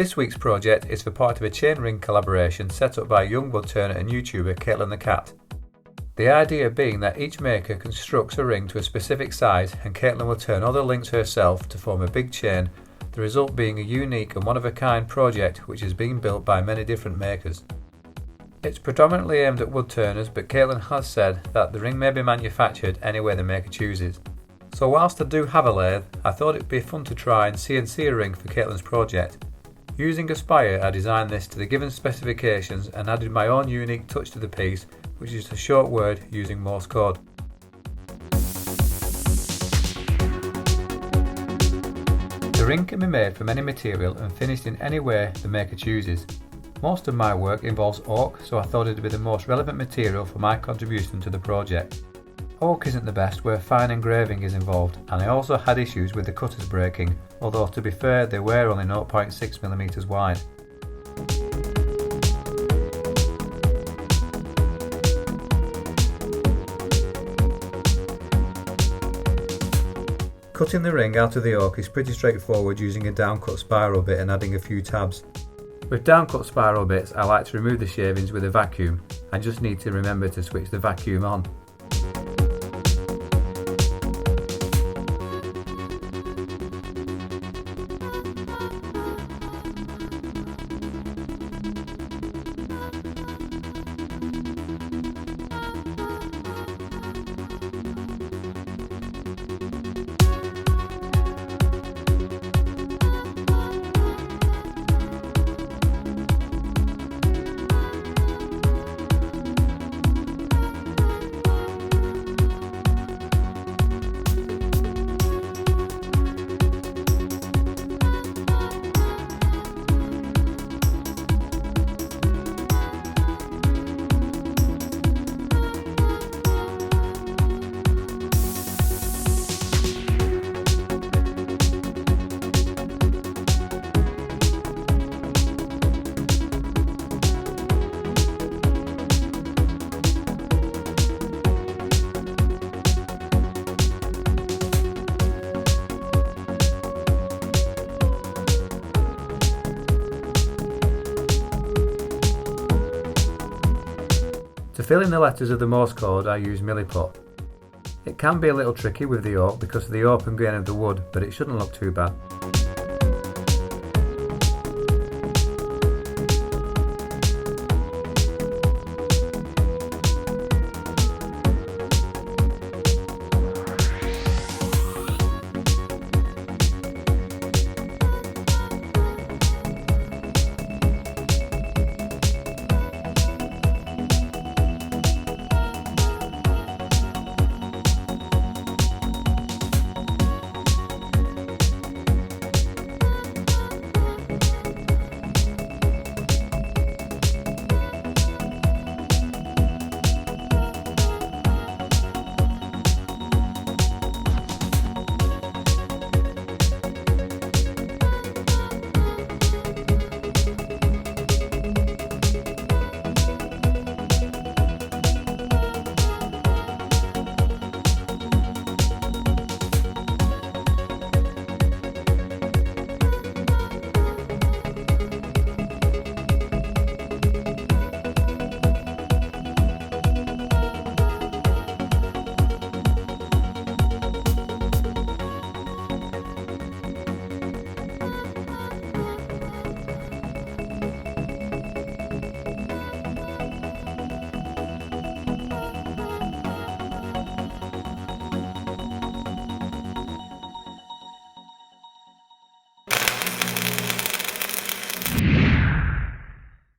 This week's project is for part of a chainring collaboration set up by young woodturner and YouTuber Caitlan the Cat. The idea being that each maker constructs a ring to a specific size and Caitlan will turn all the links herself to form a big chain, the result being a unique and one-of-a-kind project which is being built by many different makers. It's predominantly aimed at woodturners, but Caitlan has said that the ring may be manufactured any way the maker chooses. So whilst I do have a lathe, I thought it would be fun to try and CNC a ring for Caitlan's project. Using a spire, I designed this to the given specifications and added my own unique touch to the piece, which is a short word using Morse code. The ring can be made from any material and finished in any way the maker chooses. Most of my work involves oak, so I thought it would be the most relevant material for my contribution to the project. Oak isn't the best where fine engraving is involved, and I also had issues with the cutters breaking, although to be fair they were only 0.6mm wide. Cutting the ring out of the oak is pretty straightforward using a downcut spiral bit and adding a few tabs. With downcut spiral bits I like to remove the shavings with a vacuum. I just need to remember to switch the vacuum on. To fill in the letters of the Morse code I use Milliput. It can be a little tricky with the oak because of the open grain of the wood, but it shouldn't look too bad.